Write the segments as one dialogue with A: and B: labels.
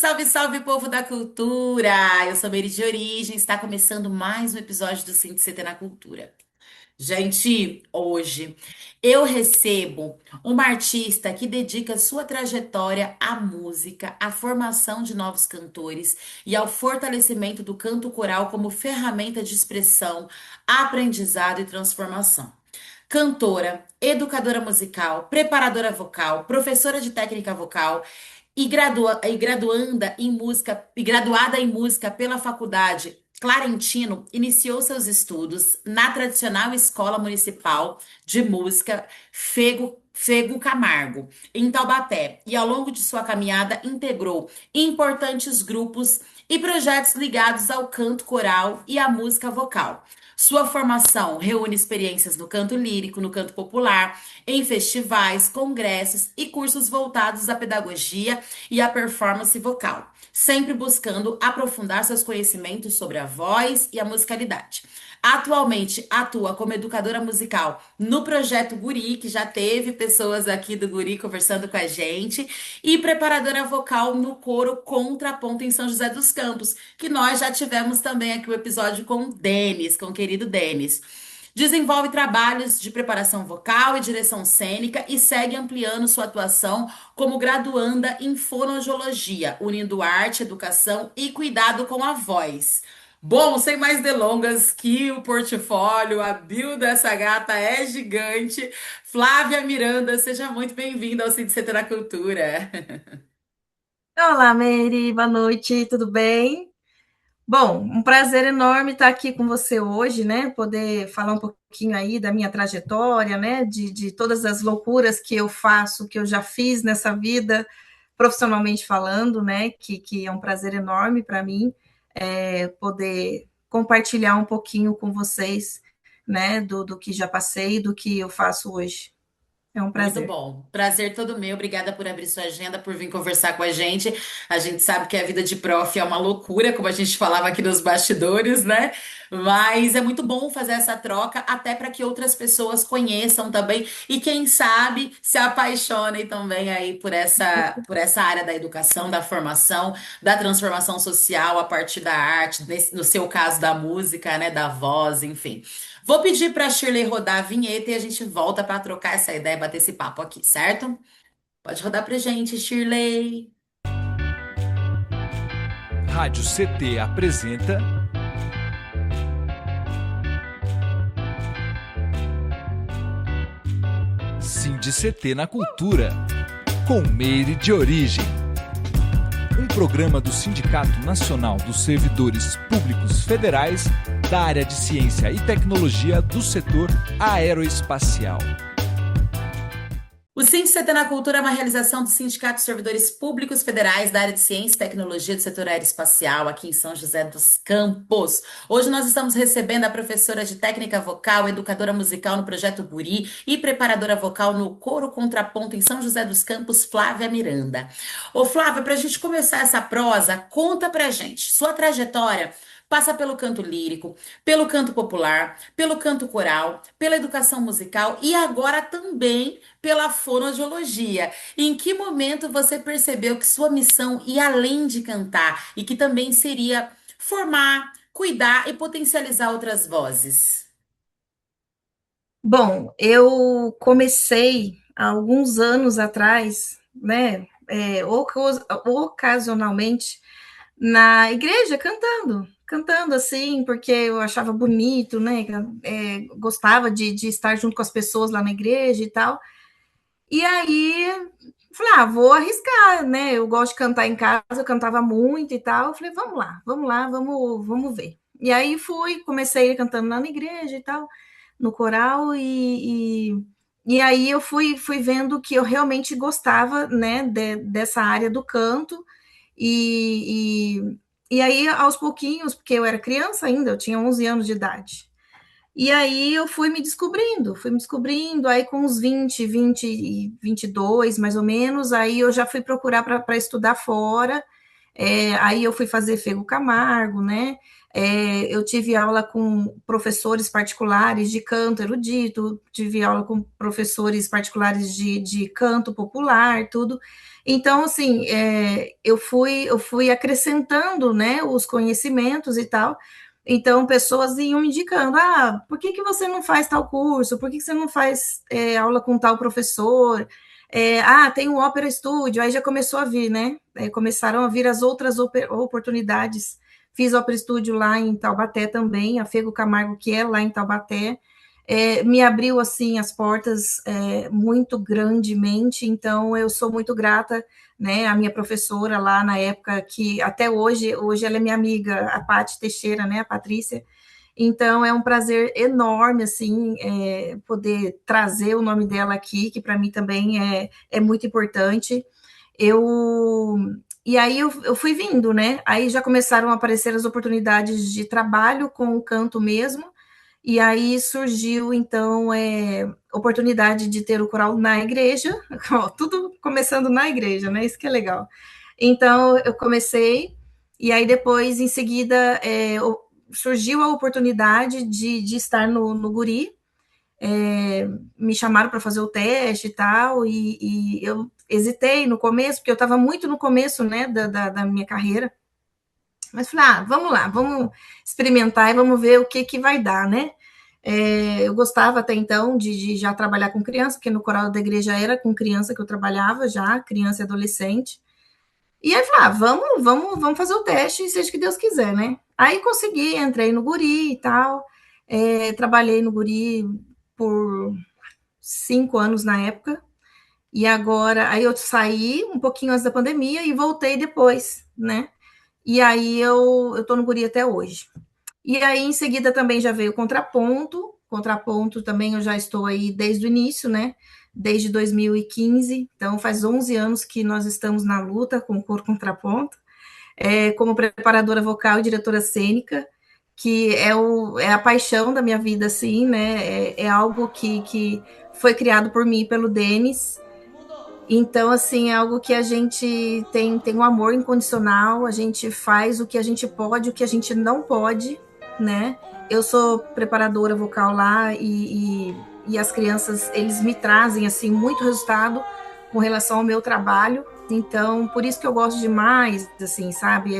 A: salve, salve, povo da cultura! Eu sou Meire de Origem, está começando mais um episódio do CT na Cultura. Gente, hoje eu recebo uma artista que dedica sua trajetória à música, à formação de novos cantores e ao fortalecimento do canto coral como ferramenta de expressão, aprendizado e transformação. Cantora, educadora musical, preparadora vocal, professora de técnica vocal e graduanda em música, e graduada em música pela Faculdade Clarentino, iniciou seus estudos na tradicional Escola Municipal de Música Fego Camargo, em Taubaté, e ao longo de sua caminhada integrou importantes grupos e projetos ligados ao canto coral e à música vocal. Sua formação reúne experiências no canto lírico, no canto popular, em festivais, congressos e cursos voltados à pedagogia e à performance vocal, sempre buscando aprofundar seus conhecimentos sobre a voz e a musicalidade. Atualmente atua como educadora musical no projeto Guri, que já teve pessoas aqui do Guri conversando com a gente, e preparadora vocal no coro Contraponto em São José dos Campos, que nós já tivemos também aqui o episódio com o Denis, com o querido Denis. Desenvolve trabalhos de preparação vocal e direção cênica e segue ampliando sua atuação como graduanda em fonoaudiologia, unindo arte, educação e cuidado com a voz. Bom, sem mais delongas, que o portfólio, a build dessa gata é gigante. Flávia Miranda, seja muito bem-vinda ao Center da Cultura.
B: Olá, Mary, boa noite, tudo bem? Bom, um prazer enorme estar aqui com você hoje, né? Poder falar um pouquinho aí da minha trajetória, né? De todas as loucuras que eu faço, que eu já fiz nessa vida, profissionalmente falando, né? Que é um prazer enorme para mim poder compartilhar um pouquinho com vocês, né? Do que já passei, do que eu faço hoje. É um
A: Muito
B: prazer.
A: bom. Prazer todo meu. Obrigada por abrir sua agenda, por vir conversar com a gente. A gente sabe que a vida de prof é uma loucura, como a gente falava aqui nos bastidores, né? Mas é muito bom fazer essa troca, até para que outras pessoas conheçam também e, quem sabe, se apaixonem também aí por essa área da educação, da formação, da transformação social a partir da arte, no seu caso da música, né? Da voz, enfim. Vou pedir para a Shirley rodar a vinheta e a gente volta para trocar essa ideia, bater esse papo aqui, certo? Pode rodar pra gente, Shirley.
C: Rádio CT apresenta CT na Cultura, com Meire de Origem. Um programa do Sindicato Nacional dos Servidores Públicos Federais da área de Ciência e Tecnologia do setor aeroespacial.
A: O CT na Cultura é uma realização do Sindicato de Servidores Públicos Federais da área de Ciência e Tecnologia do setor aeroespacial, aqui em São José dos Campos. Hoje nós estamos recebendo a professora de técnica vocal, educadora musical no Projeto Guri e preparadora vocal no Coro Contraponto em São José dos Campos, Flávia Miranda. Ô Flávia, para a gente começar essa prosa, conta pra gente sua trajetória. Passa pelo canto lírico, pelo canto popular, pelo canto coral, pela educação musical e agora também pela fonoaudiologia. Em que momento você percebeu que sua missão ia além de cantar e que também seria formar, cuidar e potencializar outras vozes?
B: Bom, eu comecei há alguns anos atrás, né, ocasionalmente, na igreja, cantando assim, porque eu achava bonito, né, gostava de estar junto com as pessoas lá na igreja e tal. E aí, falei, vou arriscar, né, eu gosto de cantar em casa, eu cantava muito e tal. Eu falei, vamos lá, vamos ver. E aí comecei cantando lá na igreja e tal, no coral, e aí eu fui vendo que eu realmente gostava, né, dessa área do canto, e, e aí aos pouquinhos, porque eu era criança ainda, eu tinha 11 anos de idade, e aí eu fui me descobrindo, aí com uns 20 e 22, mais ou menos, aí eu já fui procurar para estudar fora, Aí eu fui fazer Fego Camargo, né? Eu tive aula com professores particulares de canto erudito, tive aula com professores particulares de canto popular, tudo. Então, assim, eu fui acrescentando, né, os conhecimentos e tal. Então, pessoas iam me indicando, por que que você não faz tal curso? Por que que você não faz aula com tal professor? Tem o Opera Studio, aí já começou a vir, né? Começaram a vir as outras oportunidades. Fiz Opera Studio lá em Taubaté também, a Fego Camargo, que é lá em Taubaté, me abriu, assim, as portas muito grandemente, então eu sou muito grata, né, a minha professora lá na época, que até hoje ela é minha amiga, a Paty Teixeira, né, a Patrícia, então é um prazer enorme, assim, poder trazer o nome dela aqui, que para mim também é muito importante. Eu e aí eu fui vindo, né? Aí já começaram a aparecer as oportunidades de trabalho com o canto mesmo, e aí surgiu então oportunidade de ter o coral na igreja, tudo começando na igreja, né? Isso que é legal. Então eu comecei, e aí depois, em seguida, surgiu a oportunidade de estar no Guri, me chamaram para fazer o teste e tal, e eu hesitei no começo, porque eu estava muito no começo, né, da minha carreira, mas falei, vamos lá, vamos experimentar e vamos ver o que que vai dar, né? Eu gostava até então de já trabalhar com criança, porque no coral da igreja era com criança que eu trabalhava já, criança e adolescente, e aí falei, vamos fazer o teste, seja o que Deus quiser, né? Aí consegui, entrei no Guri e tal, trabalhei no Guri por 5 anos na época, e agora, aí eu saí um pouquinho antes da pandemia e voltei depois, né? E aí eu tô no Guri até hoje. E aí, em seguida, também já veio o contraponto. Contraponto também eu já estou aí desde o início, né? Desde 2015. Então, faz 11 anos que nós estamos na luta com o coro contraponto, como preparadora vocal e diretora cênica, que é a paixão da minha vida, assim, né? É algo que foi criado por mim e pelo Denis. Então, assim, é algo que a gente tem um amor incondicional, a gente faz o que a gente pode, o que a gente não pode, né? Eu sou preparadora vocal lá e as crianças, eles me trazem, assim, muito resultado com relação ao meu trabalho. Então, por isso que eu gosto demais, assim, sabe?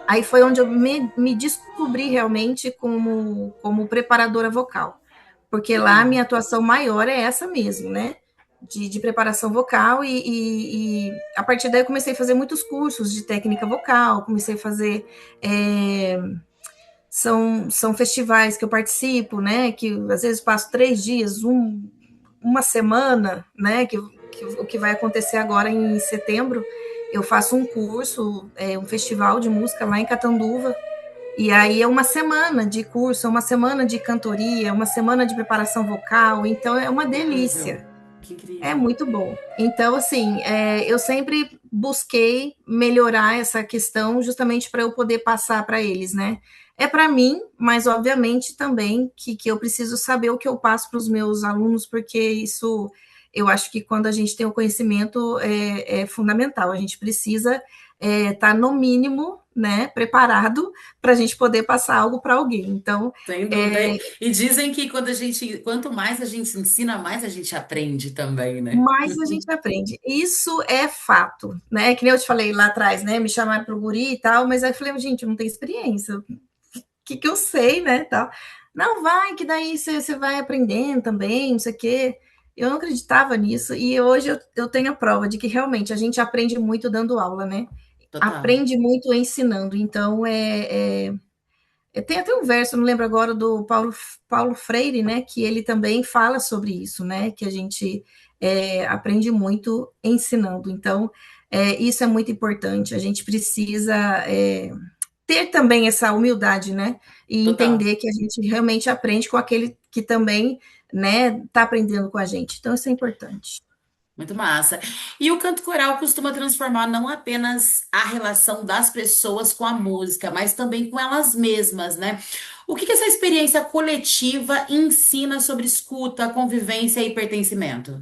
B: Aí foi onde eu me descobri realmente como preparadora vocal. Porque lá a
A: Legal.
B: minha atuação maior é essa mesmo, né? De preparação vocal e a partir daí eu comecei a fazer muitos cursos de técnica vocal, comecei a fazer são festivais que eu participo, né? Que às vezes passo 3 dias, uma semana, né? Que o que vai acontecer agora em setembro, eu faço um curso, um festival de música lá em Catanduva, e aí é uma semana de curso, é uma semana de cantoria, uma semana de preparação vocal, então é uma
A: Incrível.
B: delícia.
A: Que
B: É
A: incrível.
B: muito bom. Então, assim, eu sempre busquei melhorar essa questão justamente para eu poder passar para eles, né? É para mim, mas obviamente também que eu preciso saber o que eu passo para os meus alunos, porque isso eu acho que quando a gente tem o conhecimento é fundamental. A gente precisa estar, no mínimo, né, preparado para a gente poder passar algo para alguém. Então,
A: Sem dúvida. E dizem que quanto mais a gente se ensina, mais a gente aprende também, né?
B: mais a gente aprende. Isso é fato, né? Que nem eu te falei lá atrás, né? Me chamaram para o guri e tal, mas aí eu falei, gente, eu não tenho experiência. O que eu sei, né? Tal. Não, vai, que daí você vai aprendendo também, não sei o quê. Eu não acreditava nisso, e hoje eu tenho a prova de que realmente a gente aprende muito dando aula, né?
A: Total.
B: Aprende muito ensinando. Então, tem até um verso, não lembro agora, do Paulo Freire, né, que ele também fala sobre isso, né, que a gente aprende muito ensinando. Então, isso é muito importante. A gente precisa ter também essa humildade, né, e
A: Total.
B: entender que a gente realmente aprende com aquele que também, né, está aprendendo com a gente. Então, isso é importante.
A: Muito massa. E o canto coral costuma transformar não apenas a relação das pessoas com a música, mas também com elas mesmas, né? O que que essa experiência coletiva ensina sobre escuta, convivência e pertencimento?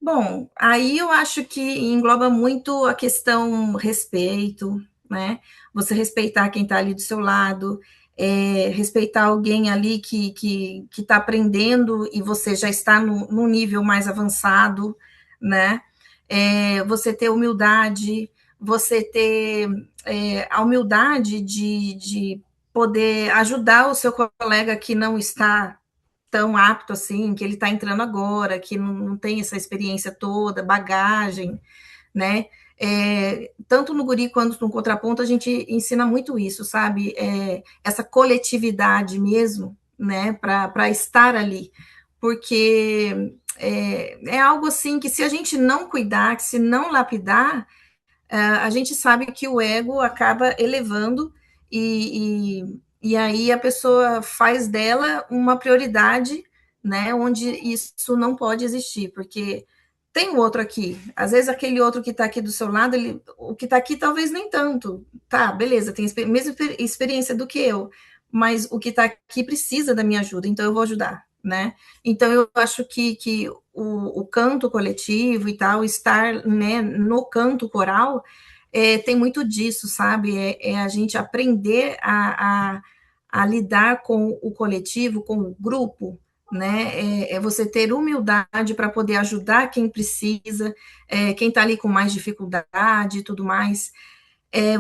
B: Bom, aí eu acho que engloba muito a questão respeito, né? Você respeitar quem está ali do seu lado, respeitar alguém ali que está aprendendo e você já está no nível mais avançado, né? Você ter humildade, você ter a humildade de poder ajudar o seu colega que não está tão apto assim, que ele está entrando agora, que não tem essa experiência toda, bagagem, né? Tanto no guri quanto no contraponto, a gente ensina muito isso, sabe? Essa coletividade mesmo, né? Para estar ali. Porque é algo assim que se a gente não cuidar, que se não lapidar, a gente sabe que o ego acaba elevando e aí a pessoa faz dela uma prioridade, né, onde isso não pode existir, porque tem o outro aqui. Às vezes aquele outro que está aqui do seu lado, o que está aqui talvez nem tanto. Tá, beleza, tem a mesma experiência do que eu, mas o que está aqui precisa da minha ajuda, então eu vou ajudar, né? Então eu acho que o canto coletivo e tal, estar, né, no canto coral, tem muito disso, sabe? A gente aprender a lidar com o coletivo, com o grupo, né? Você ter humildade para poder ajudar quem precisa, quem está ali com mais dificuldade e tudo mais.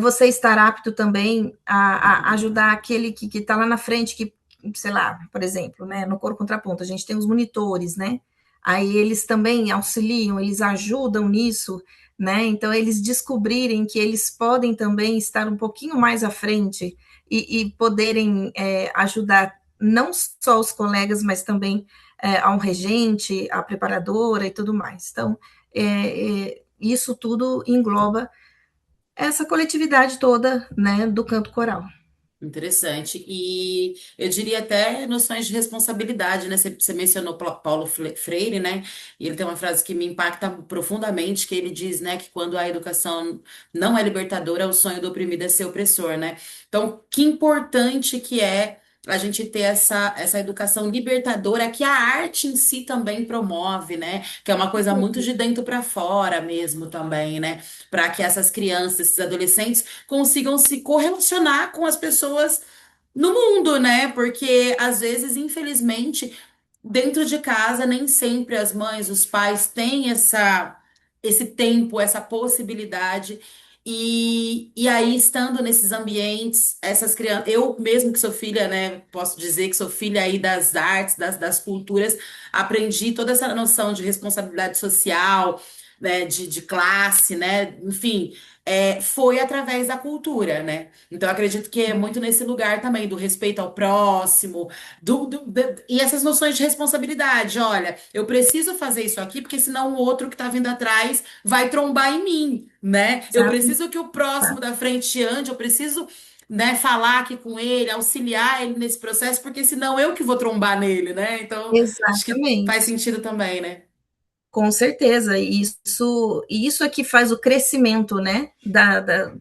B: Você estar apto também a ajudar aquele que está lá na frente, que, sei lá, por exemplo, né, no coro contraponto, a gente tem os monitores, né? Aí eles também auxiliam, eles ajudam nisso, né? Então, eles descobrirem que eles podem também estar um pouquinho mais à frente e poderem ajudar não só os colegas, mas também a um regente, a preparadora e tudo mais. Então, isso tudo engloba essa coletividade toda, né, do canto coral.
A: Interessante. E eu diria até noções de responsabilidade, né? Você mencionou Paulo Freire, né? E ele tem uma frase que me impacta profundamente, que ele diz, né, que quando a educação não é libertadora, o sonho do oprimido é ser opressor, né? Então, que importante que é a gente ter essa educação libertadora que a arte em si também promove, né? Que é uma coisa muito de dentro para fora mesmo também, né? Para que essas crianças, esses adolescentes consigam se correlacionar com as pessoas no mundo, né? Porque às vezes, infelizmente, dentro de casa, nem sempre as mães, os pais têm esse tempo, essa possibilidade. E aí, estando nesses ambientes, essas crianças, eu mesmo que sou filha, né? Posso dizer que sou filha aí das artes, das culturas, aprendi toda essa noção de responsabilidade social, né? De classe, né? Enfim, foi através da cultura, né? Então, eu acredito que é muito nesse lugar também do respeito ao próximo, e essas noções de responsabilidade. Olha, eu preciso fazer isso aqui, porque senão o outro que tá vindo atrás vai trombar em mim, né? Eu
B: Sabe?
A: preciso que o próximo da frente ande, eu preciso, né, falar aqui com ele, auxiliar ele nesse processo, porque senão eu que vou trombar nele, né? Então, acho que faz
B: Exatamente.
A: sentido também, né?
B: Com certeza, isso é que faz o crescimento, né?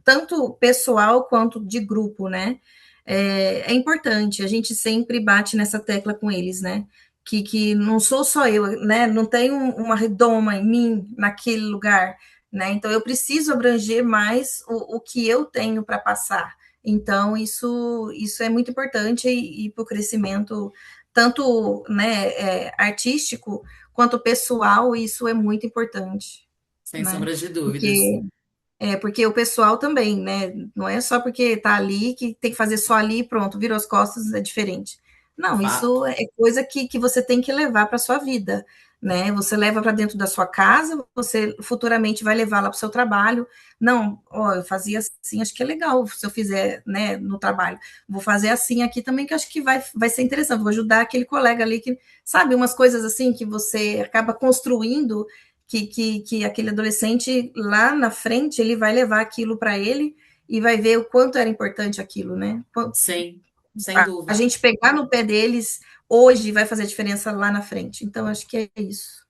B: Tanto pessoal quanto de grupo, né? É importante, a gente sempre bate nessa tecla com eles, né? Que não sou só eu, né? Não tem uma redoma em mim naquele lugar, né? Então eu preciso abranger mais o que eu tenho para passar. Então, isso é muito importante e para o crescimento, tanto né, artístico quanto pessoal, isso é muito importante,
A: Sem
B: né?
A: sombra de dúvidas.
B: Porque porque o pessoal também, né? Não é só porque está ali que tem que fazer só ali e pronto, virou as costas, é diferente. Não,
A: Fato.
B: isso é coisa que você tem que levar para a sua vida, né? Você leva para dentro da sua casa, você futuramente vai levar lá para o seu trabalho. Não, ó, eu fazia assim, acho que é legal se eu fizer, né, no trabalho. Vou fazer assim aqui também, que acho que vai ser interessante. Vou ajudar aquele colega ali que, sabe, umas coisas assim que você acaba construindo que aquele adolescente lá na frente ele vai levar aquilo para ele e vai ver o quanto era importante aquilo, né?
A: Sim, sem
B: A
A: dúvida.
B: gente pegar no pé deles hoje vai fazer diferença lá na frente. Então, acho que é isso.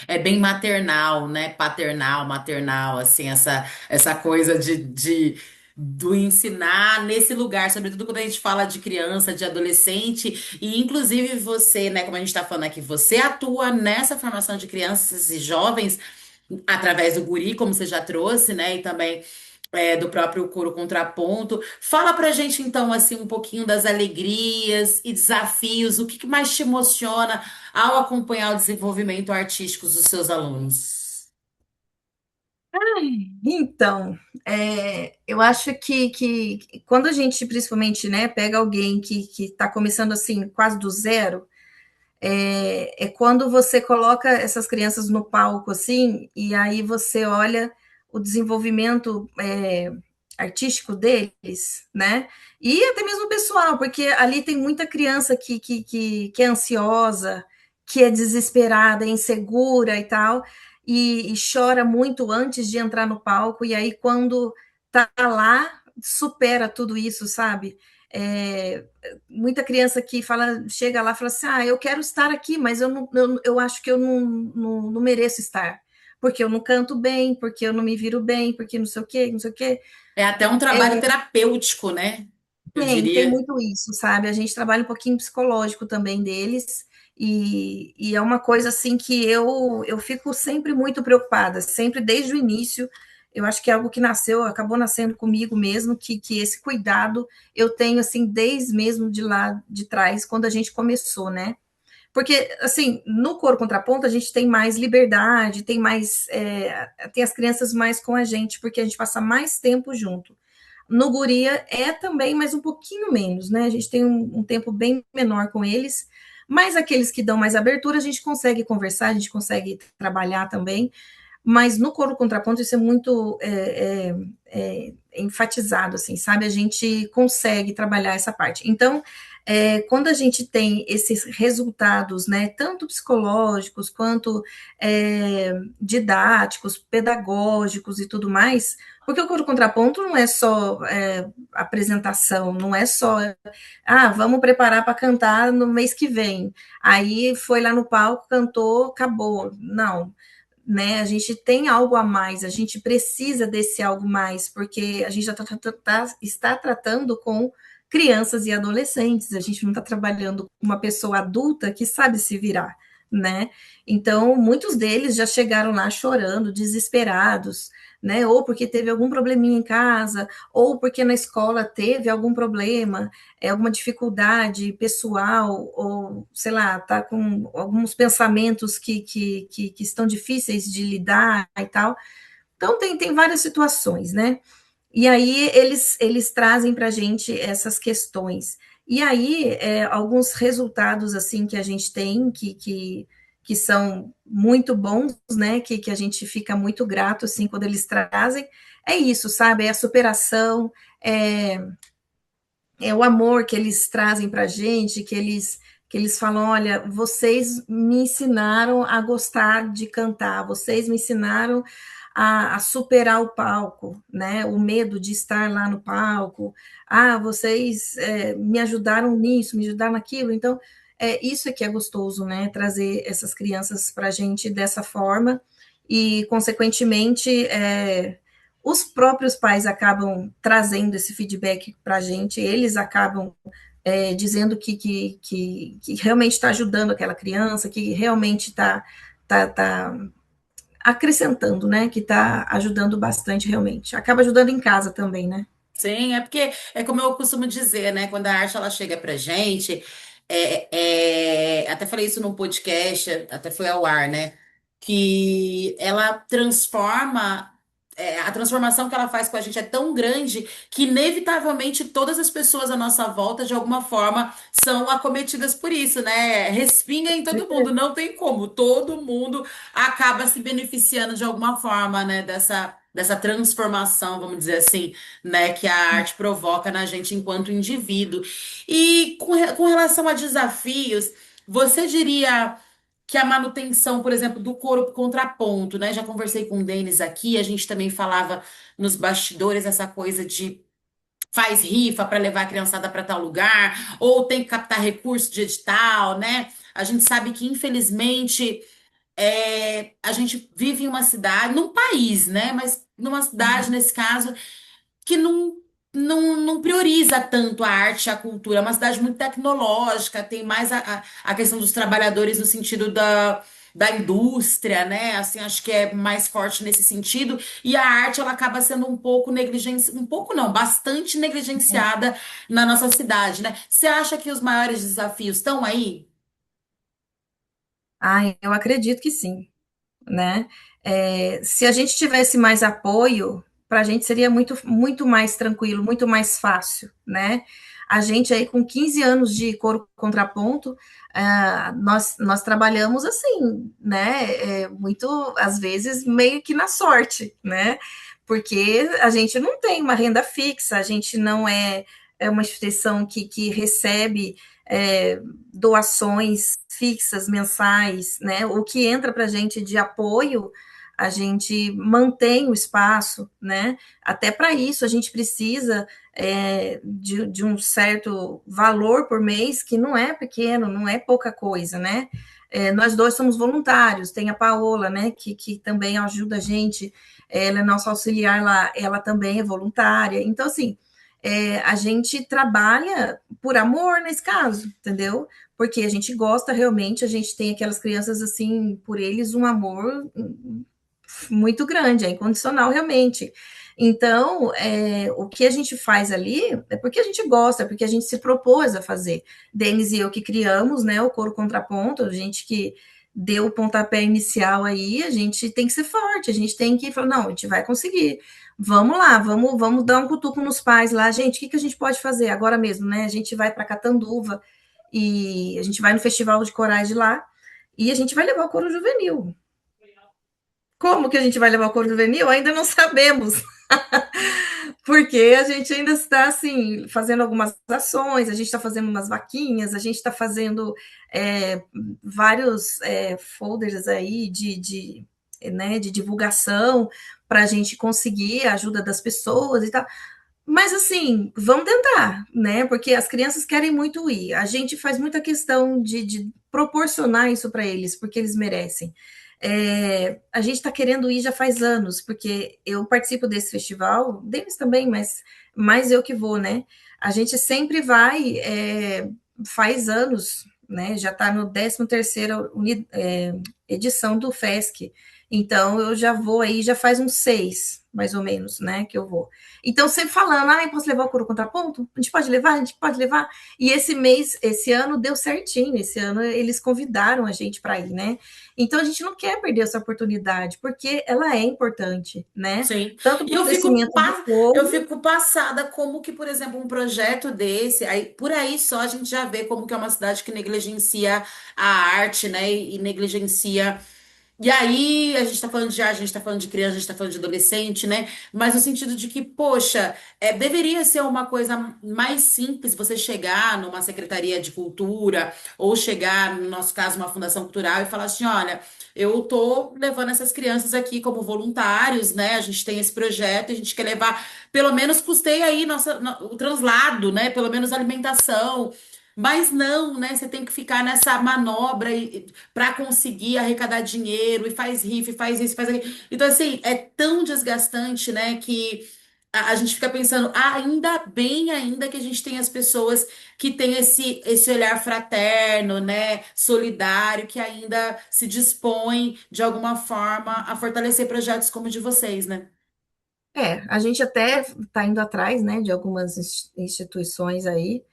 A: É bem maternal, né? Paternal, maternal, assim, essa coisa de do ensinar nesse lugar, sobretudo quando a gente fala de criança, de adolescente, e inclusive você, né, como a gente está falando aqui, você atua nessa formação de crianças e jovens através do guri, como você já trouxe, né, e também do próprio coro contraponto. Fala pra gente então assim um pouquinho das alegrias e desafios, o que que mais te emociona ao acompanhar o desenvolvimento artístico dos seus alunos?
B: Então, eu acho que quando a gente, principalmente, né, pega alguém que está começando assim, quase do zero, é quando você coloca essas crianças no palco, assim, e aí você olha o desenvolvimento artístico deles, né? E até mesmo pessoal, porque ali tem muita criança que é ansiosa, que é desesperada, é insegura e tal, e chora muito antes de entrar no palco, e aí quando tá lá, supera tudo isso, sabe? É, muita criança que fala, chega lá e fala assim: ah, eu quero estar aqui, mas eu acho que eu não mereço estar, porque eu não canto bem, porque eu não me viro bem, porque não sei o quê, não sei o quê.
A: É até um trabalho terapêutico, né? Eu
B: Tem
A: diria.
B: muito isso, sabe? A gente trabalha um pouquinho psicológico também deles, e é uma coisa assim que eu fico sempre muito preocupada, sempre desde o início. Eu acho que é algo que nasceu, acabou nascendo comigo mesmo, que esse cuidado eu tenho assim desde mesmo de lá de trás, quando a gente começou, né? Porque, assim, no coro contraponto, a gente tem mais liberdade, tem mais. Tem as crianças mais com a gente, porque a gente passa mais tempo junto. No Guria é também, mas um pouquinho menos, né? A gente tem um tempo bem menor com eles, mas aqueles que dão mais abertura, a gente consegue conversar, a gente consegue trabalhar também. Mas no coro contraponto isso é muito enfatizado, assim, sabe? A gente consegue trabalhar essa parte. Então, quando a gente tem esses resultados, né, tanto psicológicos quanto didáticos, pedagógicos e tudo mais, porque o coro contraponto não é só apresentação, não é só, vamos preparar para cantar no mês que vem. Aí foi lá no palco, cantou, acabou. Não, né? A gente tem algo a mais, a gente precisa desse algo mais, porque a gente já está tratando com crianças e adolescentes, a gente não está trabalhando com uma pessoa adulta que sabe se virar, né? Então, muitos deles já chegaram lá chorando, desesperados, né? Ou porque teve algum probleminha em casa, ou porque na escola teve algum problema, alguma dificuldade pessoal, ou sei lá, tá com alguns pensamentos que estão difíceis de lidar e tal. Então, tem várias situações, né? E aí eles trazem para a gente essas questões. E aí, alguns resultados assim que a gente tem que são muito bons, né? Que a gente fica muito grato assim quando eles trazem. É isso, sabe? É a superação, é o amor que eles trazem para a gente, que eles falam: olha, vocês me ensinaram a gostar de cantar, vocês me ensinaram a superar o palco, né? O medo de estar lá no palco. Vocês me ajudaram nisso, me ajudaram naquilo. Então, isso é que é gostoso, né? Trazer essas crianças para a gente dessa forma e, consequentemente, os próprios pais acabam trazendo esse feedback para a gente, eles acabam dizendo que realmente está ajudando aquela criança, que realmente está acrescentando, né? Que está ajudando bastante realmente. Acaba ajudando em casa também, né?
A: Sim, é porque é como eu costumo dizer, né? Quando a arte ela chega pra gente, até falei isso num podcast, até foi ao ar, né? Que ela transforma, a transformação que ela faz com a gente é tão grande que inevitavelmente todas as pessoas à nossa volta, de alguma forma, são acometidas por isso, né? Respinga em todo mundo, não tem como, todo mundo acaba se beneficiando de alguma forma, né? Dessa transformação, vamos dizer assim, né, que a arte provoca na gente enquanto indivíduo. E com relação a desafios, você diria que a manutenção, por exemplo, do coro contraponto, né? Já conversei com o Denis aqui, a gente também falava nos bastidores essa coisa de faz rifa para levar a criançada para tal lugar, ou tem que captar recurso de edital, né? A gente sabe que, infelizmente, a gente vive em uma cidade, num país, né? Mas numa cidade, nesse caso, que não. não prioriza tanto a arte e a cultura. É uma cidade muito tecnológica, tem mais a questão dos trabalhadores no sentido da indústria, né? Assim, acho que é mais forte nesse sentido. E a arte, ela acaba sendo um pouco negligenciada, um pouco não, bastante negligenciada na nossa cidade, né? Você acha que os maiores desafios estão aí?
B: Ah, eu acredito que sim, né? Se a gente tivesse mais apoio, para a gente seria muito mais tranquilo, muito mais fácil, né? A gente aí com 15 anos de coro contraponto, nós trabalhamos assim, né? Muito, às vezes, meio que na sorte, né? Porque a gente não tem uma renda fixa, a gente não é uma instituição que recebe é, doações fixas, mensais, né? O que entra para a gente de apoio, a gente mantém o espaço, né? Até para isso a gente precisa de um certo valor por mês, que não é pequeno, não é pouca coisa, né? Nós dois somos voluntários, tem a Paola, né, que também ajuda a gente, ela é nossa auxiliar lá, ela também é voluntária. Então, assim, a gente trabalha por amor nesse caso, entendeu? Porque a gente gosta realmente, a gente tem aquelas crianças assim, por eles um amor muito grande, é incondicional realmente. Então, o que a gente faz ali é porque a gente gosta, é porque a gente se propôs a fazer. Denis e eu que criamos, né, o coro contraponto, a gente que deu o pontapé inicial aí, a gente tem que ser forte, a gente tem que falar, não, a gente vai conseguir. Vamos lá, vamos dar um cutuco nos pais lá, gente, o que a gente pode fazer agora mesmo, né? A gente vai para Catanduva e a gente vai no festival de corais de lá e a gente vai levar o coro juvenil. Como que a gente vai levar o coro juvenil? Ainda não sabemos, porque a gente ainda está assim fazendo algumas ações, a gente está fazendo umas vaquinhas, a gente está fazendo é, vários folders aí né, de divulgação para a gente conseguir a ajuda das pessoas e tal. Mas assim, vamos tentar, né? Porque as crianças querem muito ir. A gente faz muita questão de proporcionar isso para eles, porque eles merecem. A gente está querendo ir já faz anos, porque eu participo desse festival, deles também, mas mais eu que vou, né? A gente sempre vai, faz anos, né? Já está no 13ª edição do FESC. Então, eu já vou aí, já faz uns 6, mais ou menos, né, que eu vou. Então, sempre falando, posso levar o coro contraponto? A gente pode levar? A gente pode levar? E esse mês, esse ano, deu certinho. Esse ano, eles convidaram a gente para ir, né? Então, a gente não quer perder essa oportunidade, porque ela é importante, né?
A: Sim.
B: Tanto
A: E
B: para o crescimento do
A: eu
B: povo.
A: fico passada como que, por exemplo, um projeto desse, aí, por aí só a gente já vê como que é uma cidade que negligencia a arte, né? E negligencia. E aí, a gente tá falando de arte, a gente tá falando de criança, a gente tá falando de adolescente, né? Mas no sentido de que, poxa, deveria ser uma coisa mais simples você chegar numa secretaria de cultura ou chegar, no nosso caso, uma fundação cultural e falar assim: olha, eu tô levando essas crianças aqui como voluntários, né? A gente tem esse projeto, a gente quer levar, pelo menos custeia aí o translado, né? Pelo menos alimentação. Mas não, né? Você tem que ficar nessa manobra para conseguir arrecadar dinheiro e faz rifa, e faz isso, faz aquilo. Então, assim, é tão desgastante, né, que a gente fica pensando, ainda bem ainda que a gente tem as pessoas que têm esse olhar fraterno, né, solidário, que ainda se dispõem, de alguma forma, a fortalecer projetos como o de vocês, né?
B: A gente até está indo atrás, né, de algumas instituições aí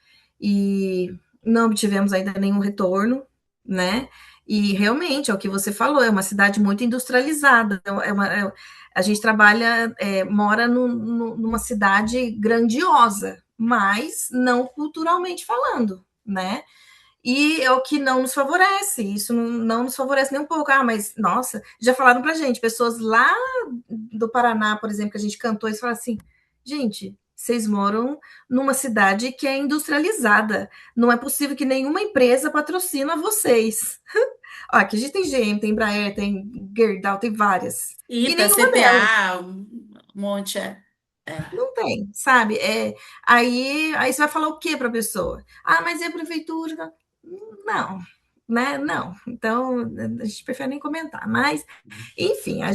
B: e não obtivemos ainda nenhum retorno, né? E realmente é o que você falou, é uma cidade muito industrializada. A gente trabalha, mora numa cidade grandiosa, mas não culturalmente falando, né? E é o que não nos favorece, isso não nos favorece nem um pouco. Mas, nossa, já falaram pra gente, pessoas lá do Paraná, por exemplo, que a gente cantou, eles falaram assim, gente, vocês moram numa cidade que é industrializada, não é possível que nenhuma empresa patrocina vocês. Ó, aqui a gente tem GM, tem Embraer, tem Gerdau, tem várias, e
A: ITA,
B: nenhuma delas
A: CPA, um monte, é.
B: não tem, sabe? Aí você vai falar o que para a pessoa? Mas é a prefeitura? Não, né? Não. Então, a gente prefere nem comentar. Mas, enfim, a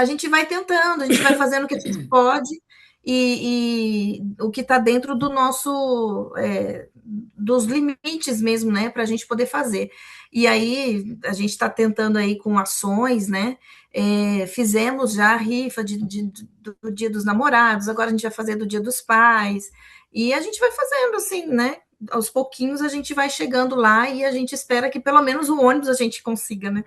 B: gente vai tentando, a gente vai fazendo o que a gente pode e o que está dentro do nosso, dos limites mesmo, né, para a gente poder fazer. E aí a gente está tentando aí com ações, né? Fizemos já a rifa do Dia dos Namorados, agora a gente vai fazer do Dia dos Pais, e a gente vai fazendo assim, né? Aos pouquinhos a gente vai chegando lá e a gente espera que pelo menos o ônibus a gente consiga, né?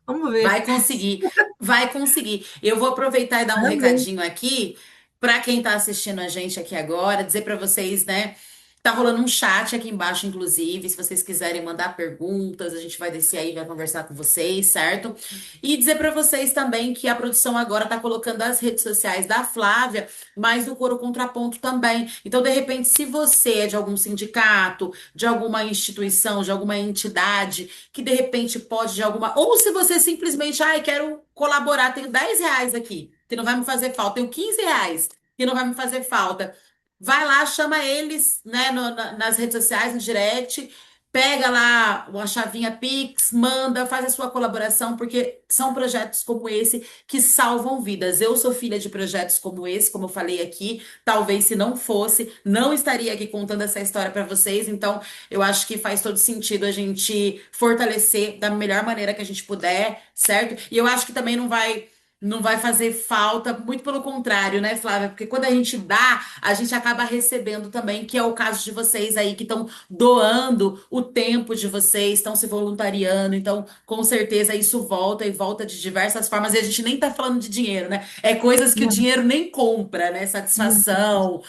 B: Vamos ver.
A: Vai conseguir, vai conseguir. Eu vou aproveitar e dar um
B: Amém.
A: recadinho aqui para quem está assistindo a gente aqui agora, dizer para vocês, né? Tá rolando um chat aqui embaixo, inclusive, se vocês quiserem mandar perguntas, a gente vai descer aí, e vai conversar com vocês, certo? E dizer para vocês também que a produção agora tá colocando as redes sociais da Flávia, mas do Coro Contraponto também. Então, de repente, se você é de algum sindicato, de alguma instituição, de alguma entidade que de repente pode de alguma. Ou se você simplesmente, ai, quero colaborar, tenho R$ 10 aqui, que não vai me fazer falta, tenho R$ 15, que não vai me fazer falta. Vai lá, chama eles, né, nas redes sociais, no direct, pega lá uma chavinha Pix, manda, faz a sua colaboração, porque são projetos como esse que salvam vidas. Eu sou filha de projetos como esse, como eu falei aqui, talvez se não fosse, não estaria aqui contando essa história para vocês, então eu acho que faz todo sentido a gente fortalecer da melhor maneira que a gente puder, certo? E eu acho que também não vai fazer falta, muito pelo contrário, né, Flávia? Porque quando a gente dá, a gente acaba recebendo também, que é o caso de vocês aí que estão doando o tempo de vocês, estão se voluntariando. Então, com certeza isso volta e volta de diversas formas. E a gente nem tá falando de dinheiro, né? É coisas que o
B: Não,
A: dinheiro nem compra, né?
B: não.
A: Satisfação,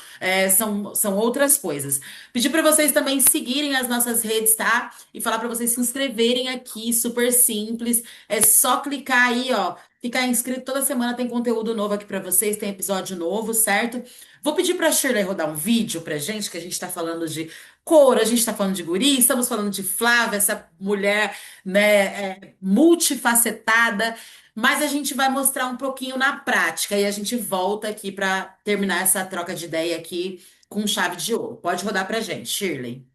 A: são outras coisas. Pedir para vocês também seguirem as nossas redes, tá? E falar para vocês se inscreverem aqui, super simples. É só clicar aí, ó. Ficar inscrito toda semana tem conteúdo novo aqui pra vocês, tem episódio novo, certo? Vou pedir pra Shirley rodar um vídeo pra gente, que a gente tá falando de couro, a gente tá falando de guri, estamos falando de Flávia, essa mulher, né, multifacetada, mas a gente vai mostrar um pouquinho na prática e a gente volta aqui pra terminar essa troca de ideia aqui com chave de ouro. Pode rodar pra gente, Shirley.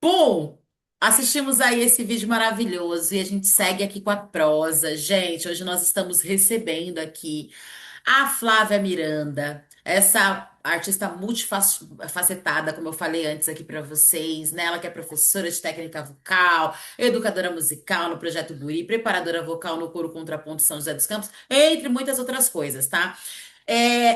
A: Bom, assistimos aí esse vídeo maravilhoso e a gente segue aqui com a prosa. Gente, hoje nós estamos recebendo aqui a Flávia Miranda, essa artista multifacetada, como eu falei antes aqui para vocês, né? Ela que é professora de técnica vocal, educadora musical no Projeto Guri, preparadora vocal no Coro Contraponto São José dos Campos, entre muitas outras coisas, tá?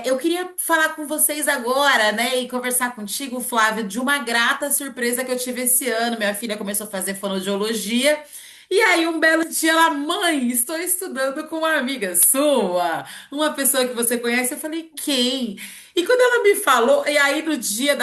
A: Eu queria falar com vocês agora, né, e conversar contigo, Flávio, de uma grata surpresa que eu tive esse ano. Minha filha começou a fazer fonoaudiologia, e aí um belo dia ela, mãe, estou estudando com uma amiga sua, uma pessoa que você conhece. Eu falei, quem? E quando ela me falou, e aí no dia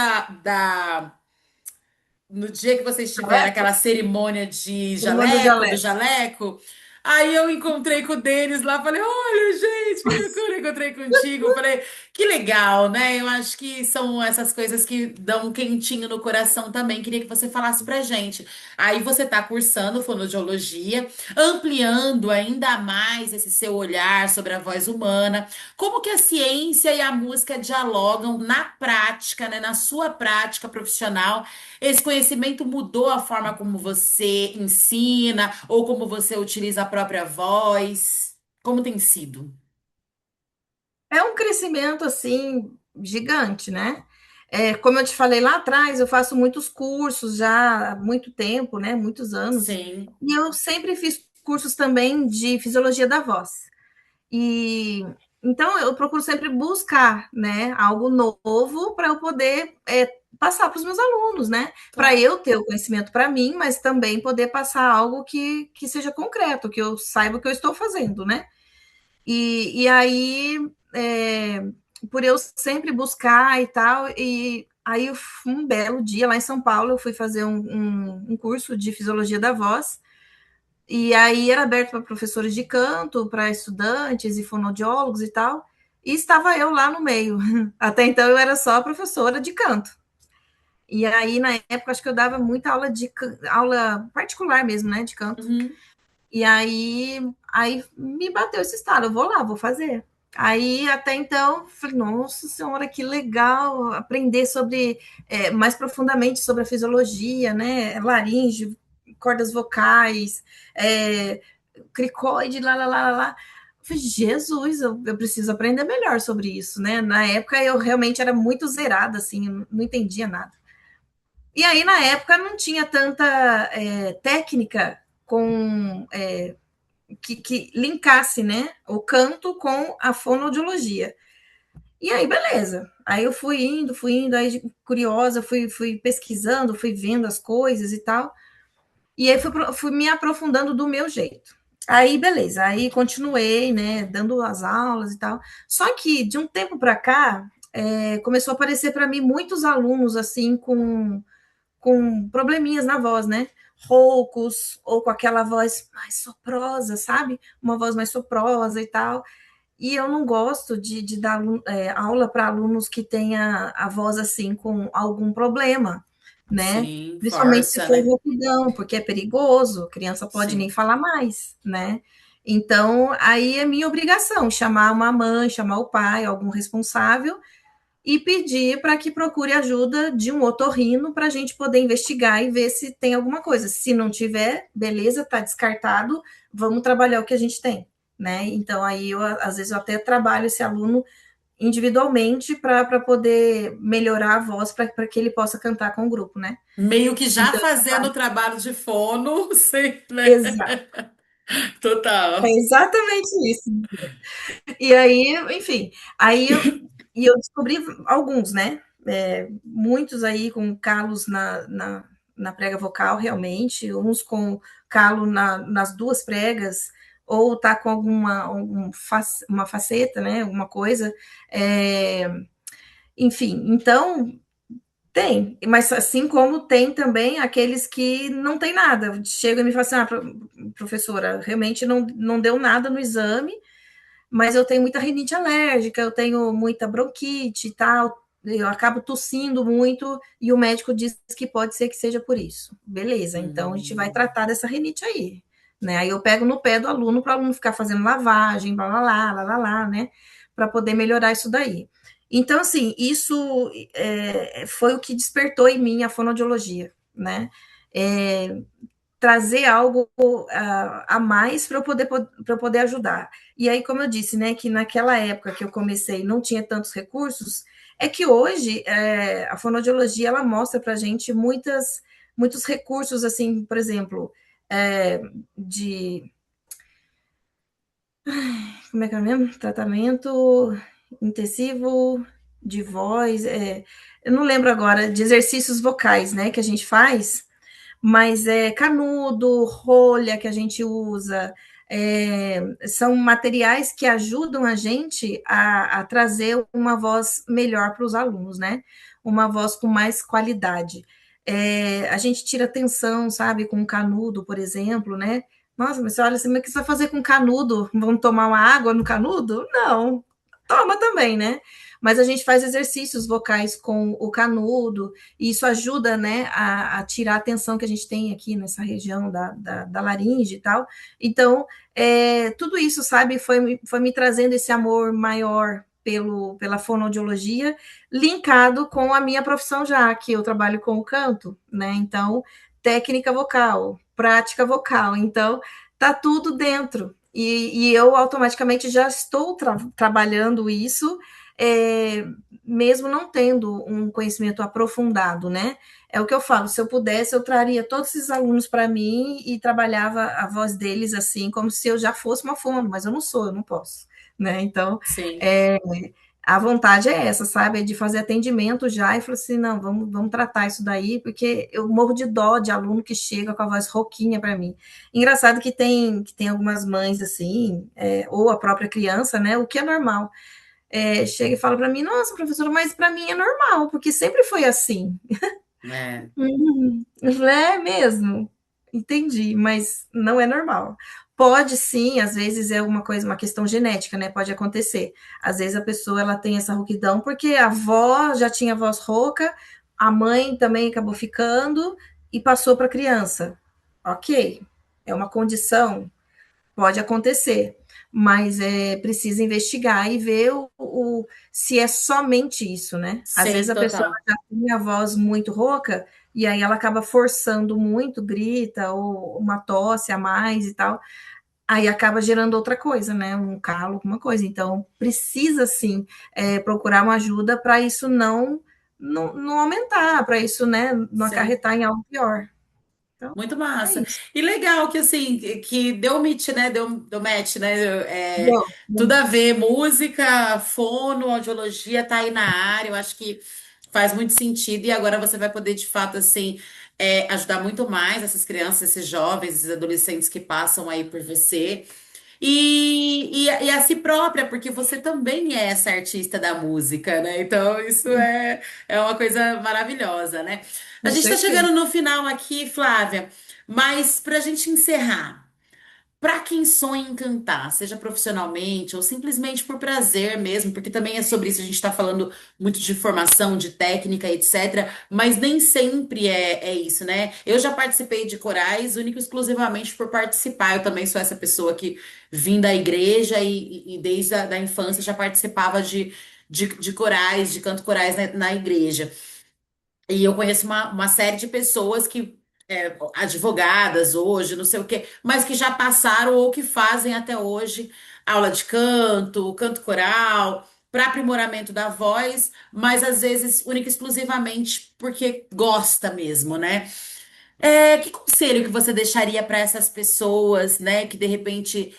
A: no dia que vocês tiveram
B: Jaleco?
A: aquela cerimônia de
B: Irmã do
A: jaleco, do
B: Jaleco.
A: jaleco, aí eu encontrei com o Denis lá, falei, olha, gente, que loucura, encontrei contigo. Falei, que legal, né? Eu acho que são essas coisas que dão um quentinho no coração também. Queria que você falasse pra gente. Aí você tá cursando fonoaudiologia, ampliando ainda mais esse seu olhar sobre a voz humana. Como que a ciência e a música dialogam na prática, né? Na sua prática profissional, esse conhecimento mudou a forma como você ensina ou como você utiliza a própria voz? Como tem sido?
B: É um crescimento assim gigante, né? Como eu te falei lá atrás, eu faço muitos cursos já há muito tempo, né? Muitos anos,
A: Sim.
B: e eu sempre fiz cursos também de fisiologia da voz. E então eu procuro sempre buscar, né, algo novo para eu poder passar para os meus alunos, né? Para
A: Tá.
B: eu ter o conhecimento para mim, mas também poder passar algo que seja concreto, que eu saiba o que eu estou fazendo, né? E aí, por eu sempre buscar e tal, e aí um belo dia lá em São Paulo eu fui fazer um curso de fisiologia da voz, e aí era aberto para professores de canto, para estudantes e fonoaudiólogos e tal, e estava eu lá no meio. Até então eu era só professora de canto. E aí, na época, acho que eu dava muita aula particular mesmo, né, de canto.
A: Uhum.
B: E aí me bateu esse estado, eu vou lá, vou fazer. Aí, até então, falei, nossa senhora, que legal aprender sobre, mais profundamente sobre a fisiologia, né, laringe, cordas vocais, é, cricoide, lá, lá, lá, lá, lá. Eu falei, Jesus, eu preciso aprender melhor sobre isso, né? Na época, eu realmente era muito zerada, assim, eu não entendia nada. E aí, na época, não tinha tanta técnica com que linkasse, né, o canto com a fonoaudiologia. E aí, beleza. Aí eu fui indo, aí curiosa, fui pesquisando, fui vendo as coisas e tal. E aí fui me aprofundando do meu jeito. Aí, beleza. Aí continuei, né, dando as aulas e tal. Só que de um tempo para cá, começou a aparecer para mim muitos alunos assim com probleminhas na voz, né? Roucos, ou com aquela voz mais soprosa, sabe? Uma voz mais soprosa e tal. E eu não gosto de dar aula para alunos que tenha a voz assim com algum problema, né?
A: Sim,
B: Principalmente se
A: força,
B: for
A: né?
B: rouquidão, porque é perigoso, a criança pode nem
A: Sim.
B: falar mais, né? Então, aí é minha obrigação chamar uma mãe, chamar o pai, algum responsável, e pedir para que procure ajuda de um otorrino para a gente poder investigar e ver se tem alguma coisa. Se não tiver, beleza, está descartado, vamos trabalhar o que a gente tem, né? Então, aí, às vezes, eu até trabalho esse aluno individualmente para poder melhorar a voz para que ele possa cantar com o grupo, né?
A: Meio que já
B: Então,
A: fazendo o trabalho de fono, sim, né?
B: exato, é
A: Total.
B: exatamente isso. E aí, enfim, e eu descobri alguns, né? Muitos aí com calos na prega vocal, realmente, uns com calo nas duas pregas, ou tá com uma faceta, né? Alguma coisa. É, enfim, então tem, mas assim como tem também aqueles que não tem nada. Chega e me fala assim: professora, realmente não deu nada no exame, mas eu tenho muita rinite alérgica, eu tenho muita bronquite e tal, eu acabo tossindo muito e o médico diz que pode ser que seja por isso. Beleza, então a gente vai
A: Hum.
B: tratar dessa rinite aí. Né? Aí eu pego no pé do aluno para o aluno ficar fazendo lavagem, blá, blá, blá, né? Para poder melhorar isso daí. Então, assim, isso foi o que despertou em mim a fonoaudiologia, né? É, trazer algo a mais para eu poder ajudar. E aí, como eu disse, né, que naquela época que eu comecei não tinha tantos recursos, é que hoje a fonoaudiologia ela mostra para a gente muitos recursos, assim, por exemplo, de como é que é mesmo? Tratamento intensivo de voz, eu não lembro agora, de exercícios vocais, né, que a gente faz, mas é canudo, rolha que a gente usa, são materiais que ajudam a gente a trazer uma voz melhor para os alunos, né? Uma voz com mais qualidade. A gente tira tensão, sabe, com canudo, por exemplo, né? Nossa, mas você olha assim, mas o que você vai fazer com canudo? Vamos tomar uma água no canudo? Não, toma também, né? Mas a gente faz exercícios vocais com o canudo, e isso ajuda, né, a tirar a tensão que a gente tem aqui nessa região da laringe e tal. Então, tudo isso, sabe, foi me trazendo esse amor maior pela fonoaudiologia, linkado com a minha profissão já, que eu trabalho com o canto, né? Então, técnica vocal, prática vocal. Então, tá tudo dentro. E eu automaticamente já estou trabalhando isso, é, mesmo não tendo um conhecimento aprofundado, né? É o que eu falo, se eu pudesse, eu traria todos esses alunos para mim e trabalhava a voz deles assim, como se eu já fosse uma fono, mas eu não sou, eu não posso, né? Então,
A: Sim.
B: é, a vontade é essa, sabe? É de fazer atendimento já e falar assim, não, vamos tratar isso daí, porque eu morro de dó de aluno que chega com a voz rouquinha para mim. Engraçado que tem algumas mães assim, ou a própria criança, né? O que é normal. Chega e fala para mim, nossa, professora, mas para mim é normal, porque sempre foi assim.
A: É.
B: Eu falei, é mesmo? Entendi, mas não é normal. Pode sim, às vezes é uma coisa, uma questão genética, né? Pode acontecer. Às vezes a pessoa ela tem essa rouquidão porque a avó já tinha voz rouca, a mãe também acabou ficando e passou para a criança. Ok, é uma condição, pode acontecer, mas precisa investigar e ver se é somente isso, né? Às vezes
A: Sim,
B: a pessoa
A: total.
B: já tem a voz muito rouca e aí ela acaba forçando muito, grita, ou uma tosse a mais e tal, aí acaba gerando outra coisa, né? Um calo, alguma coisa. Então, precisa sim procurar uma ajuda para isso não aumentar, para isso, né, não
A: Sim.
B: acarretar em algo pior. Então,
A: Muito
B: é
A: massa.
B: isso.
A: E legal que assim, que deu match, né? Deu match, né?
B: Bom,
A: Tudo a ver. Música, fono, audiologia tá aí na área. Eu acho que faz muito sentido. E agora você vai poder, de fato, assim, ajudar muito mais essas crianças, esses jovens, esses adolescentes que passam aí por você. E a si própria, porque você também é essa artista da música, né? Então, isso é uma coisa maravilhosa, né? A
B: com
A: gente está
B: certeza.
A: chegando no final aqui, Flávia, mas para a gente encerrar, para quem sonha em cantar, seja profissionalmente ou simplesmente por prazer mesmo, porque também é sobre isso, a gente está falando muito de formação, de técnica, etc. Mas nem sempre é isso, né? Eu já participei de corais, único e exclusivamente por participar. Eu também sou essa pessoa que vim da igreja e desde a da infância já participava de corais, de canto corais na igreja. E eu conheço uma série de pessoas que, advogadas hoje, não sei o quê, mas que já passaram ou que fazem até hoje aula de canto, canto coral, para aprimoramento da voz, mas às vezes única e exclusivamente porque gosta mesmo, né? Que conselho que você deixaria para essas pessoas, né, que de repente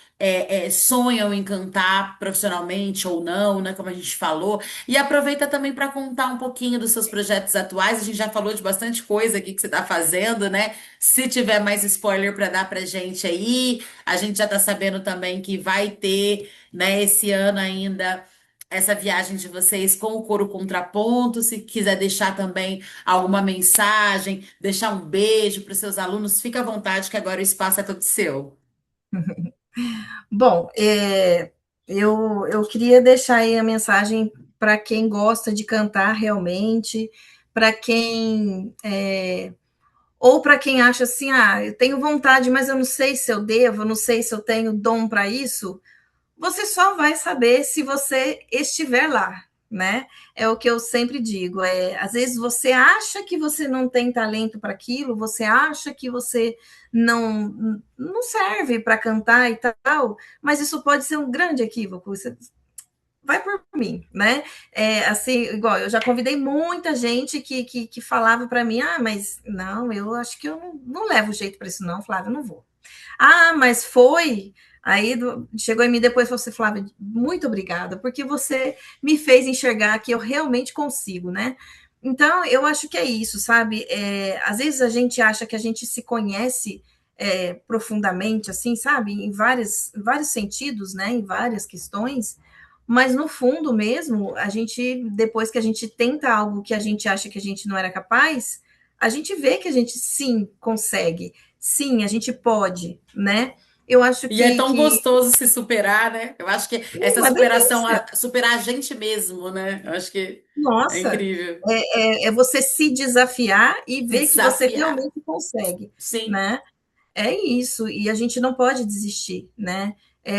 A: sonham em cantar profissionalmente ou não, né, como a gente falou? E aproveita também para contar um pouquinho dos seus projetos atuais. A gente já falou de bastante coisa aqui que você está fazendo, né? Se tiver mais spoiler para dar para gente aí, a gente já está sabendo também que vai ter, né, esse ano ainda. Essa viagem de vocês com o coro contraponto, se quiser deixar também alguma mensagem, deixar um beijo para os seus alunos, fica à vontade, que agora o espaço é todo seu.
B: Bom, eu queria deixar aí a mensagem para quem gosta de cantar realmente, para quem ou para quem acha assim, eu tenho vontade, mas eu não sei se eu devo, eu não sei se eu tenho dom para isso. Você só vai saber se você estiver lá, né? É o que eu sempre digo. Às vezes você acha que você não tem talento para aquilo, você acha que você não serve para cantar e tal, mas isso pode ser um grande equívoco. Você vai por mim, né? Assim, igual eu já convidei muita gente que falava para mim, mas não, eu acho que eu não levo jeito para isso, não, Flávio, eu não vou. Mas foi. Aí chegou em mim depois e falou assim, Flávia, muito obrigada, porque você me fez enxergar que eu realmente consigo, né? Então, eu acho que é isso, sabe? Às vezes a gente acha que a gente se conhece profundamente, assim, sabe? Em vários sentidos, né? Em várias questões, mas no fundo mesmo, a gente, depois que a gente tenta algo que a gente acha que a gente não era capaz, a gente vê que a gente sim consegue, sim, a gente pode, né? Eu acho
A: E é
B: que,
A: tão
B: que
A: gostoso se superar, né? Eu acho que essa
B: uma
A: superação,
B: delícia.
A: superar a gente mesmo, né? Eu acho que é
B: Nossa,
A: incrível.
B: é você se desafiar e
A: Se
B: ver que você
A: desafiar.
B: realmente consegue,
A: Sim.
B: né? É isso, e a gente não pode desistir, né?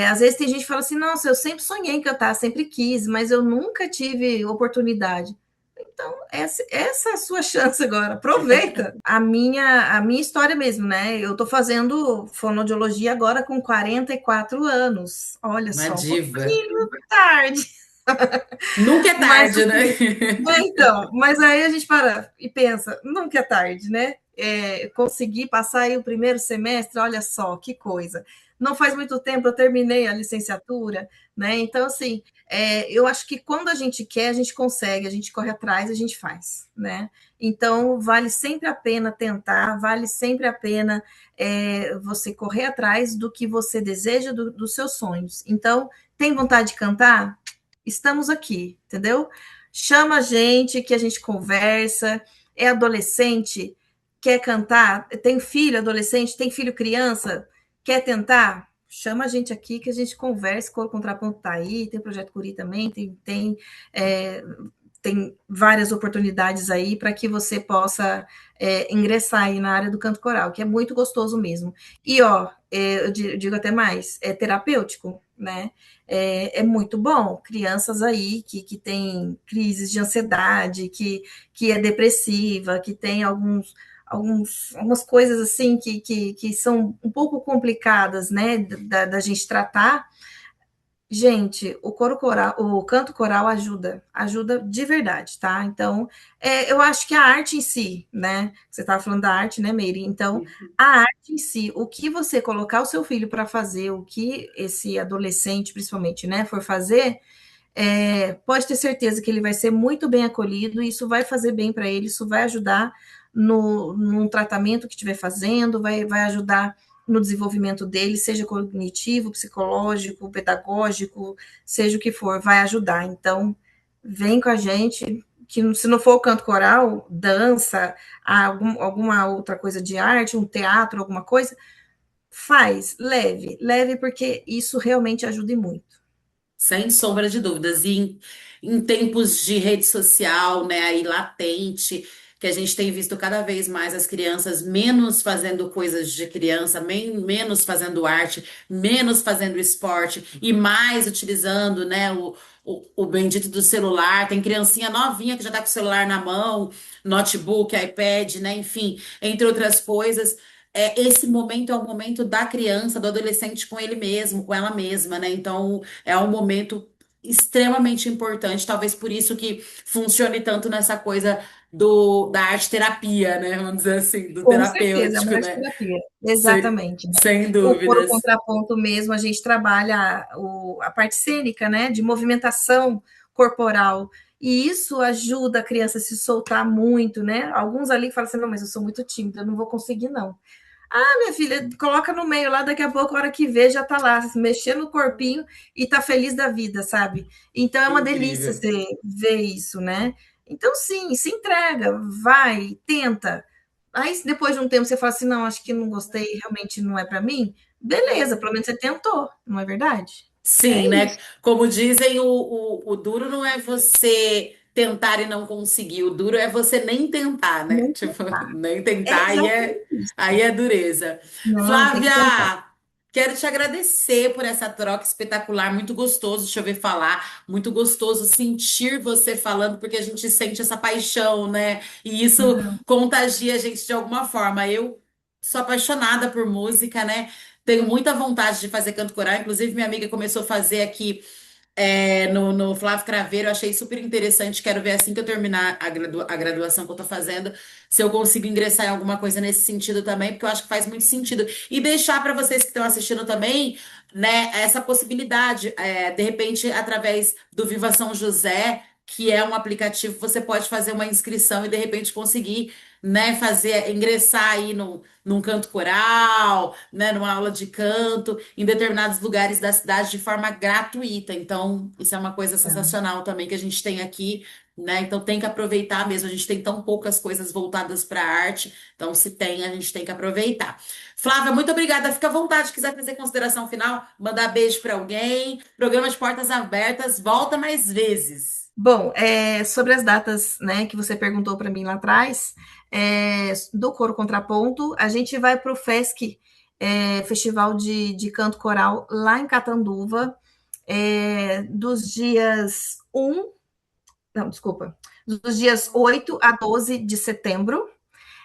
B: Às vezes tem gente que fala assim, nossa, eu sempre sonhei em cantar, sempre quis, mas eu nunca tive oportunidade. Então, essa é a sua chance agora, aproveita. A minha história mesmo, né? Eu tô fazendo fonoaudiologia agora com 44 anos. Olha
A: Uma
B: só, um
A: diva.
B: pouquinho tarde.
A: Nunca é
B: Mas
A: tarde, né?
B: então, mas aí a gente para e pensa, nunca é tarde, né? Consegui passar aí o primeiro semestre, olha só que coisa. não faz muito tempo eu terminei a licenciatura, né? Então, assim, eu acho que quando a gente quer, a gente consegue, a gente corre atrás, a gente faz, né? Então, vale sempre a pena tentar, vale sempre a pena você correr atrás do que você deseja, dos seus sonhos. Então, tem vontade de cantar? Estamos aqui, entendeu? Chama a gente, que a gente conversa. É adolescente, quer cantar? Tem filho adolescente, tem filho criança, quer tentar? Chama a gente aqui que a gente conversa. Coro Contraponto tá aí, tem Projeto Curi também, tem várias oportunidades aí para que você possa ingressar aí na área do canto coral, que é muito gostoso mesmo. E, ó, eu digo até mais, é terapêutico, né? É muito bom. Crianças aí que têm crises de ansiedade, que é depressiva, que tem algumas coisas assim que são um pouco complicadas, né, da gente tratar. Gente, o coro coral, o canto coral ajuda de verdade, tá? Então, eu acho que a arte em si, né? Você estava falando da arte, né, Meire? Então, a arte em si, o que você colocar o seu filho para fazer, o que esse adolescente, principalmente, né, for fazer, pode ter certeza que ele vai ser muito bem acolhido, e isso vai fazer bem para ele, isso vai ajudar no tratamento que estiver fazendo, vai ajudar no desenvolvimento dele, seja cognitivo, psicológico, pedagógico, seja o que for, vai ajudar. Então, vem com a gente, que se não for o canto coral, dança, alguma outra coisa de arte, um teatro, alguma coisa, faz, leve, porque isso realmente ajuda muito.
A: Sem sombra de dúvidas. E em tempos de rede social, né, aí latente, que a gente tem visto cada vez mais as crianças menos fazendo coisas de criança, menos fazendo arte, menos fazendo esporte e mais utilizando, né, o bendito do celular. Tem criancinha novinha que já tá com o celular na mão, notebook, iPad, né, enfim, entre outras coisas. Esse momento é o momento da criança, do adolescente com ele mesmo, com ela mesma, né? Então, é um momento extremamente importante, talvez por isso que funcione tanto nessa coisa da arte terapia, né? Vamos dizer assim, do
B: Com certeza, é
A: terapêutico,
B: uma
A: né?
B: arte-terapia.
A: Sem,
B: Exatamente, né.
A: sem
B: O coro
A: dúvidas.
B: contraponto mesmo, a gente trabalha a parte cênica, né, de movimentação corporal, e isso ajuda a criança a se soltar muito, né. Alguns ali falam assim: "Não, mas eu sou muito tímida, eu não vou conseguir não". "Ah, minha filha, coloca no meio lá, daqui a pouco, a hora que vê, já tá lá, mexendo o corpinho e tá feliz da vida", sabe. Então é uma delícia
A: Incrível.
B: você ver isso, né. Então sim, se entrega, vai, tenta. Aí, depois de um tempo, você fala assim: não, acho que não gostei, realmente não é para mim. Beleza, pelo menos você tentou, não é verdade?
A: Sim,
B: É
A: né?
B: isso.
A: Como dizem, o duro não é você tentar e não conseguir, o duro é você nem tentar, né?
B: Não
A: Tipo,
B: tentar.
A: nem
B: É
A: tentar,
B: exatamente
A: aí
B: isso.
A: é dureza.
B: Não, tem que tentar.
A: Flávia, quero te agradecer por essa troca espetacular, muito gostoso te ouvir falar, muito gostoso sentir você falando, porque a gente sente essa paixão, né? E isso
B: Não,
A: contagia a gente de alguma forma. Eu sou apaixonada por música, né? Tenho muita vontade de fazer canto coral. Inclusive, minha amiga começou a fazer aqui no Flávio Craveiro. Eu achei super interessante. Quero ver assim que eu terminar a graduação que eu tô fazendo, se eu consigo ingressar em alguma coisa nesse sentido também, porque eu acho que faz muito sentido. E deixar para vocês que estão assistindo também, né, essa possibilidade. De repente, através do Viva São José, que é um aplicativo, você pode fazer uma inscrição e de repente conseguir, né, ingressar aí num canto coral, né, numa aula de canto, em determinados lugares da cidade de forma gratuita. Então, isso é uma coisa
B: não.
A: sensacional também que a gente tem aqui, né? Então, tem que aproveitar mesmo. A gente tem tão poucas coisas voltadas para a arte, então, se tem, a gente tem que aproveitar. Flávia, muito obrigada. Fica à vontade, se quiser fazer consideração final, mandar beijo para alguém. Programa de portas abertas, volta mais vezes.
B: Bom, sobre as datas, né, que você perguntou para mim lá atrás, do Coro Contraponto, a gente vai para o FESC, Festival de Canto Coral, lá em Catanduva, dos dias 1, não, desculpa, dos dias 8 a 12 de setembro,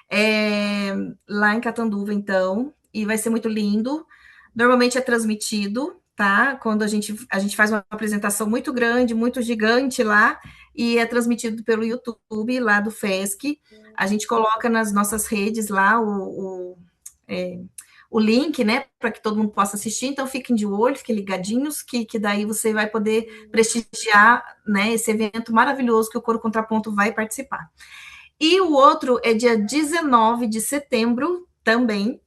B: é, lá em Catanduva, então, e vai ser muito lindo. Normalmente é transmitido, tá? Quando a gente faz uma apresentação muito grande, muito gigante lá, e é transmitido pelo YouTube lá do FESC. A gente coloca nas nossas redes lá é, o link, né, para que todo mundo possa assistir. Então, fiquem de olho, fiquem ligadinhos, que daí você vai poder prestigiar, né, esse evento maravilhoso que o Coro Contraponto vai participar. E o outro é dia 19 de setembro, também,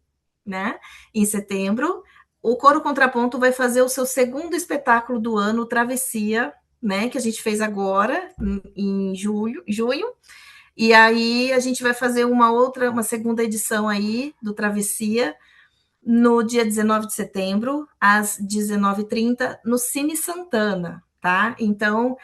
B: né, em setembro. O Coro Contraponto vai fazer o seu segundo espetáculo do ano, Travessia, né, que a gente fez agora, em junho. E aí a gente vai fazer uma segunda edição aí do Travessia, no dia 19 de setembro, às 19h30, no Cine Santana, tá? Então,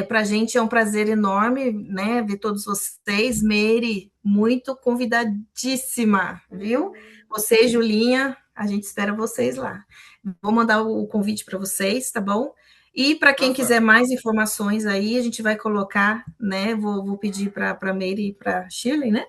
B: para a gente é um prazer enorme, né, ver todos vocês. Meire, muito convidadíssima, viu? Você, Julinha, a gente espera vocês lá. Vou mandar o convite para vocês, tá bom? E para quem quiser mais informações aí, a gente vai colocar, né? Vou pedir para a Meire e para a Shirley, né?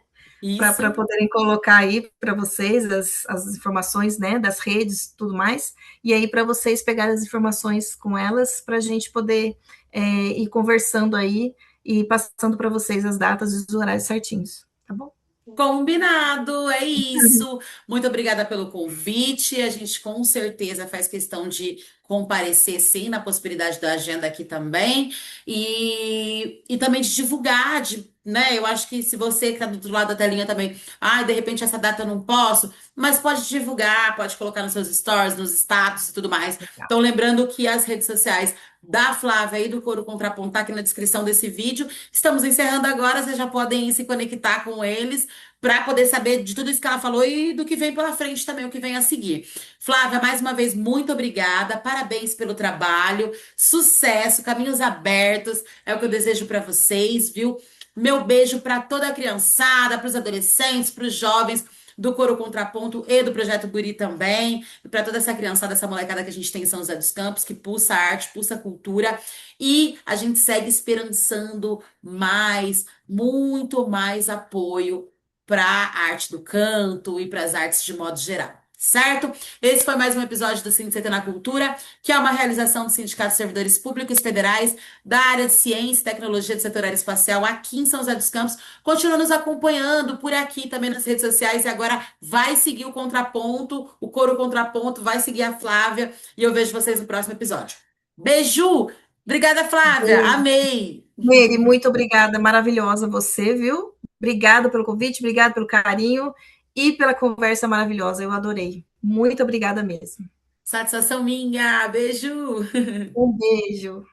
B: Para poderem colocar aí para vocês as informações, né, das redes e tudo mais, e aí para vocês pegarem as informações com elas, para a gente poder ir conversando aí e passando para vocês as datas e os horários certinhos, tá bom?
A: Combinado, é isso. Muito obrigada pelo convite. A gente com certeza faz questão de comparecer, sim, na possibilidade da agenda aqui também. E também de divulgar, né? Eu acho que se você que está do outro lado da telinha também, de repente essa data eu não posso, mas pode divulgar, pode colocar nos seus stories, nos status e tudo mais. Então, lembrando que as redes sociais da Flávia e do Coro Contraponto tá aqui na descrição desse vídeo. Estamos encerrando agora, vocês já podem se conectar com eles para poder saber de tudo isso que ela falou e do que vem pela frente também, o que vem a seguir. Flávia, mais uma vez, muito obrigada, parabéns pelo trabalho, sucesso, caminhos abertos, é o que eu desejo para vocês, viu? Meu beijo para toda a criançada, para os adolescentes, para os jovens do Coro Contraponto e do Projeto Guri também, e para toda essa criançada, essa molecada que a gente tem em São José dos Campos, que pulsa arte, pulsa cultura, e a gente segue esperançando mais, muito mais apoio para a arte do canto e para as artes de modo geral. Certo? Esse foi mais um episódio do Sindicato na Cultura, que é uma realização do Sindicato de Servidores Públicos Federais da área de Ciência e Tecnologia do Setor Aeroespacial aqui em São José dos Campos. Continua nos acompanhando por aqui também nas redes sociais e agora vai seguir o Contraponto, o Coro Contraponto, vai seguir a Flávia e eu vejo vocês no próximo episódio. Beijo! Obrigada, Flávia! Amei!
B: Meire, muito obrigada, maravilhosa você, viu? Obrigada pelo convite, obrigada pelo carinho e pela conversa maravilhosa, eu adorei. Muito obrigada mesmo.
A: Satisfação minha! Beijo!
B: Um beijo.